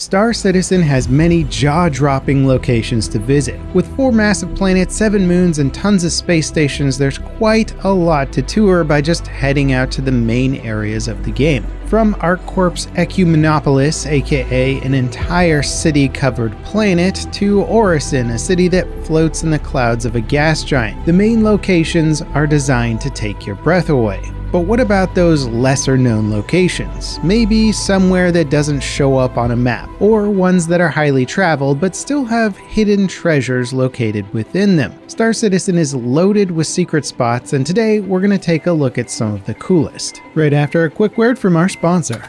Star Citizen has many jaw-dropping locations to visit. With 4 massive planets, 7 moons, and tons of space stations, there's quite a lot to tour by just heading out to the main areas of the game. From ArcCorp's Ecumenopolis, aka an entire city-covered planet, to Orison, a city that floats in the clouds of a gas giant, the main locations are designed to take your breath away. But what about those lesser-known locations? Maybe somewhere that doesn't show up on a map, or ones that are highly traveled but still have hidden treasures located within them. Star Citizen is loaded with secret spots, and today we're going to take a look at some of the coolest. Right after a quick word from our sponsor.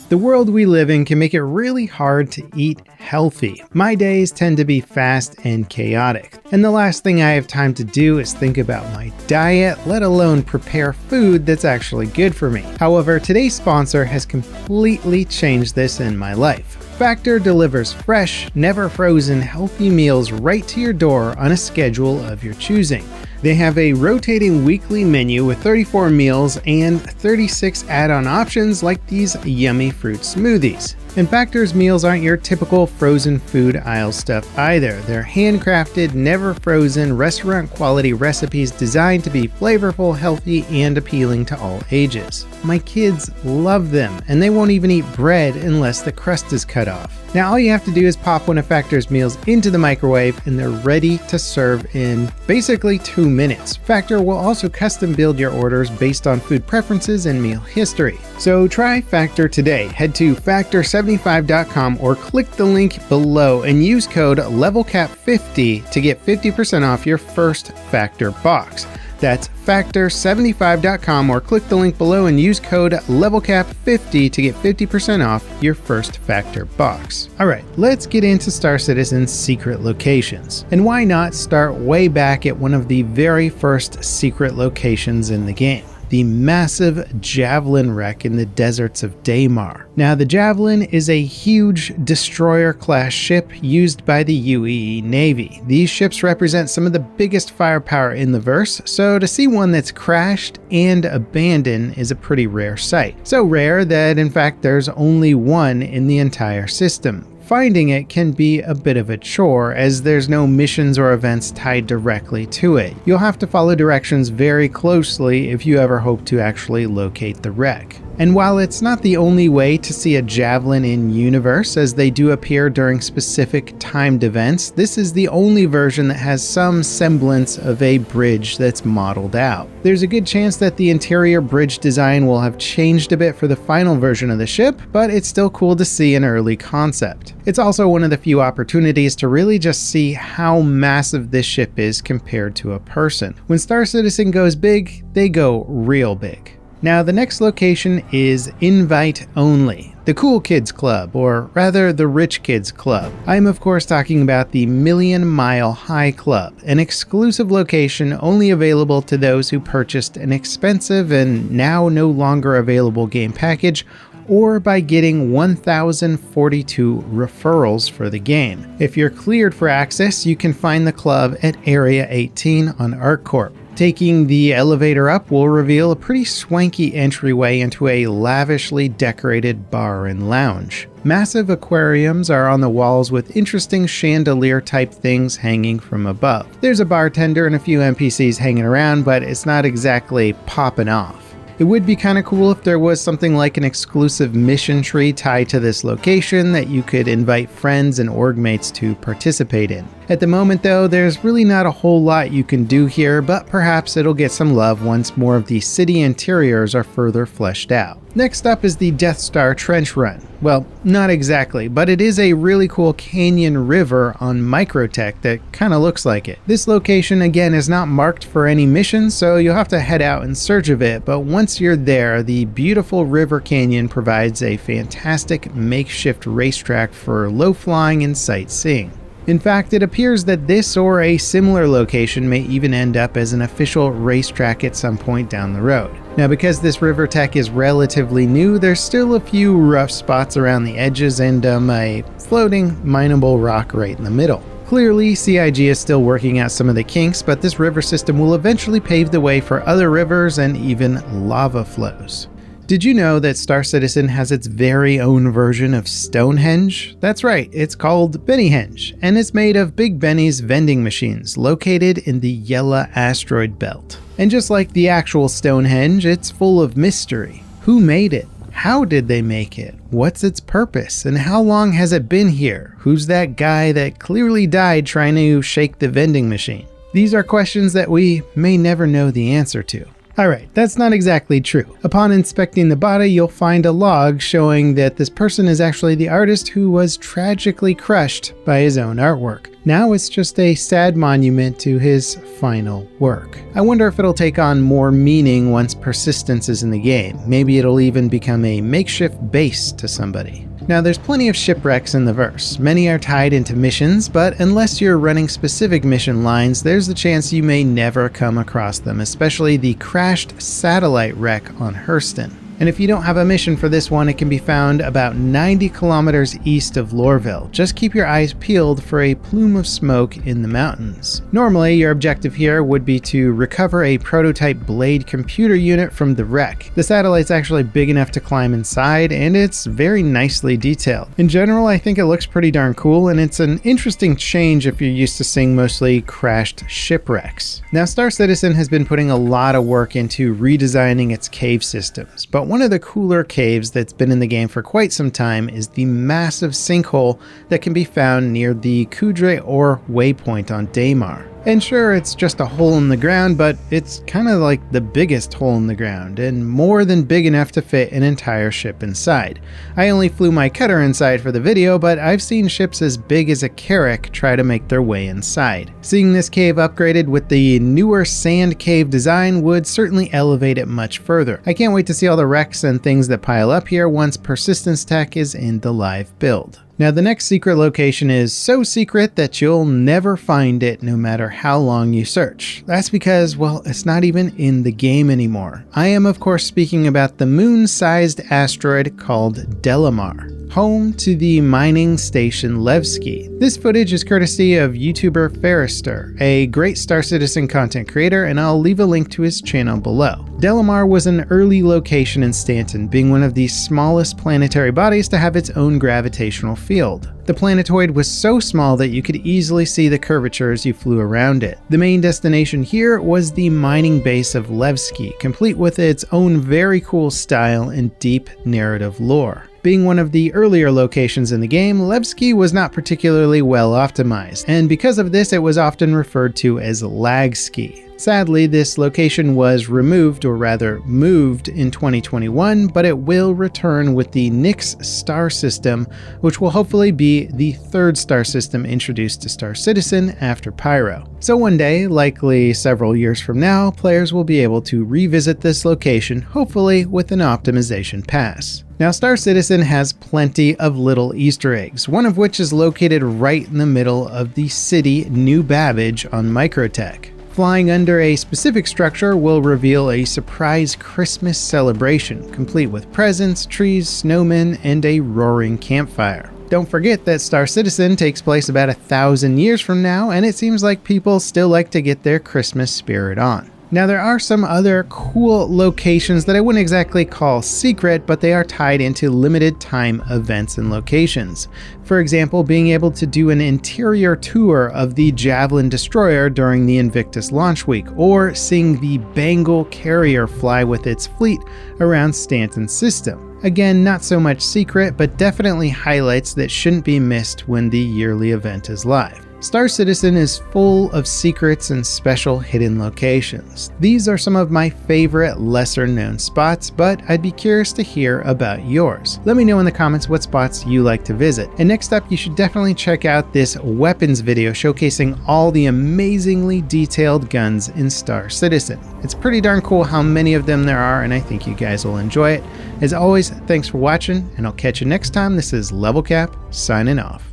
The world we live in can make it really hard to eat healthy. My days tend to be fast and chaotic, and the last thing I have time to do is think about my diet, let alone prepare food that's actually good for me. However, today's sponsor has completely changed this in my life. Factor delivers fresh, never frozen, healthy meals right to your door on a schedule of your choosing. They have a rotating weekly menu with 34 meals and 36 add-on options like these yummy fruit smoothies. And Factor's meals aren't your typical frozen food aisle stuff either. They're handcrafted, never frozen, restaurant-quality recipes designed to be flavorful, healthy, and appealing to all ages. My kids love them, and they won't even eat bread unless the crust is cut off. Now all you have to do is pop one of Factor's meals into the microwave and they're ready to serve in basically 2 minutes. Factor will also custom build your orders based on food preferences and meal history. So try Factor today. Head to factor75.com or click the link below and use code LEVELCAP50 to get 50% off your first Factor box. That's factor75.com or click the link below and use code LEVELCAP50 to get 50% off your first Factor box. Alright, let's get into Star Citizen's secret locations. And why not start way back at one of the very first secret locations in the game? The massive Javelin wreck in the deserts of Daymar. Now, the Javelin is a huge destroyer-class ship used by the UEE Navy. These ships represent some of the biggest firepower in the verse, so to see one that's crashed and abandoned is a pretty rare sight. So rare that, in fact, there's only one in the entire system. Finding it can be a bit of a chore, as there's no missions or events tied directly to it. You'll have to follow directions very closely if you ever hope to actually locate the wreck. And while it's not the only way to see a Javelin in universe, as they do appear during specific timed events, this is the only version that has some semblance of a bridge that's modeled out. There's a good chance that the interior bridge design will have changed a bit for the final version of the ship, but it's still cool to see an early concept. It's also one of the few opportunities to really just see how massive this ship is compared to a person. When Star Citizen goes big, they go real big. Now, the next location is Invite Only, the Cool Kids Club, or rather the Rich Kids Club. I'm of course talking about the Million Mile High Club, an exclusive location only available to those who purchased an expensive and now no longer available game package, or by getting 1,042 referrals for the game. If you're cleared for access, you can find the club at Area 18 on ArcCorp. Taking the elevator up will reveal a pretty swanky entryway into a lavishly decorated bar and lounge. Massive aquariums are on the walls with interesting chandelier-type things hanging from above. There's a bartender and a few NPCs hanging around, but it's not exactly popping off. It would be kind of cool if there was something like an exclusive mission tree tied to this location that you could invite friends and org mates to participate in. At the moment though, there's really not a whole lot you can do here, but perhaps it'll get some love once more of the city interiors are further fleshed out. Next up is the Death Star Trench Run. Well, not exactly, but it is a really cool canyon river on Microtech that kind of looks like it. This location again is not marked for any missions, so you'll have to head out in search of it, but once you're there, the beautiful river canyon provides a fantastic makeshift racetrack for low flying and sightseeing. In fact, it appears that this or a similar location may even end up as an official racetrack at some point down the road. Now, because this river tech is relatively new, there's still a few rough spots around the edges and a floating, mineable rock right in the middle. Clearly, CIG is still working out some of the kinks, but this river system will eventually pave the way for other rivers and even lava flows. Did you know that Star Citizen has its very own version of Stonehenge? That's right, it's called Bennyhenge, and it's made of Big Benny's vending machines located in the Yella asteroid belt. And just like the actual Stonehenge, it's full of mystery. Who made it? How did they make it? What's its purpose? And how long has it been here? Who's that guy that clearly died trying to shake the vending machine? These are questions that we may never know the answer to. Alright, that's not exactly true. Upon inspecting the body, you'll find a log showing that this person is actually the artist who was tragically crushed by his own artwork. Now it's just a sad monument to his final work. I wonder if it'll take on more meaning once persistence is in the game. Maybe it'll even become a makeshift base to somebody. Now, there's plenty of shipwrecks in the verse. Many are tied into missions, but unless you're running specific mission lines, there's the chance you may never come across them, especially the crashed satellite wreck on Hurston. And if you don't have a mission for this one, it can be found about 90 kilometers east of Lorville. Just keep your eyes peeled for a plume of smoke in the mountains. Normally, your objective here would be to recover a prototype Blade computer unit from the wreck. The satellite's actually big enough to climb inside, and it's very nicely detailed. In general, I think it looks pretty darn cool, and it's an interesting change if you're used to seeing mostly crashed shipwrecks. Now, Star Citizen has been putting a lot of work into redesigning its cave systems, but one of the cooler caves that's been in the game for quite some time is the massive sinkhole that can be found near the Kudre Ore waypoint on Daymar. And sure, it's just a hole in the ground, but it's kind of like the biggest hole in the ground, and more than big enough to fit an entire ship inside. I only flew my cutter inside for the video, but I've seen ships as big as a Carrack try to make their way inside. Seeing this cave upgraded with the newer sand cave design would certainly elevate it much further. I can't wait to see all the wrecks and things that pile up here once persistence tech is in the live build. Now, the next secret location is so secret that you'll never find it no matter how long you search. That's because, well, it's not even in the game anymore. I am, of course, speaking about the moon-sized asteroid called Delamar, home to the mining station Levski. This footage is courtesy of YouTuber Ferrister, a great Star Citizen content creator, and I'll leave a link to his channel below. Delamar was an early location in Stanton, being one of the smallest planetary bodies to have its own gravitational field. The planetoid was so small that you could easily see the curvature as you flew around it. The main destination here was the mining base of Levski, complete with its own very cool style and deep narrative lore. Being one of the earlier locations in the game, Levski was not particularly well optimized, and because of this it was often referred to as Lagski. Sadly, this location was removed, or rather moved, in 2021, but it will return with the Nyx star system, which will hopefully be the third star system introduced to Star Citizen after Pyro. So one day, likely several years from now, players will be able to revisit this location, hopefully with an optimization pass. Now, Star Citizen has plenty of little Easter eggs, one of which is located right in the middle of the city New Babbage on Microtech. Flying under a specific structure will reveal a surprise Christmas celebration, complete with presents, trees, snowmen, and a roaring campfire. Don't forget that Star Citizen takes place about 1,000 years from now, and it seems like people still like to get their Christmas spirit on. Now, there are some other cool locations that I wouldn't exactly call secret, but they are tied into limited time events and locations. For example, being able to do an interior tour of the Javelin destroyer during the Invictus launch week, or seeing the Bengal carrier fly with its fleet around Stanton's system. Again, not so much secret, but definitely highlights that shouldn't be missed when the yearly event is live. Star Citizen is full of secrets and special hidden locations. These are some of my favorite lesser known spots, but I'd be curious to hear about yours. Let me know in the comments what spots you like to visit. And next up, you should definitely check out this weapons video showcasing all the amazingly detailed guns in Star Citizen. It's pretty darn cool how many of them there are, and I think you guys will enjoy it. As always, thanks for watching, and I'll catch you next time. This is Level Cap, signing off.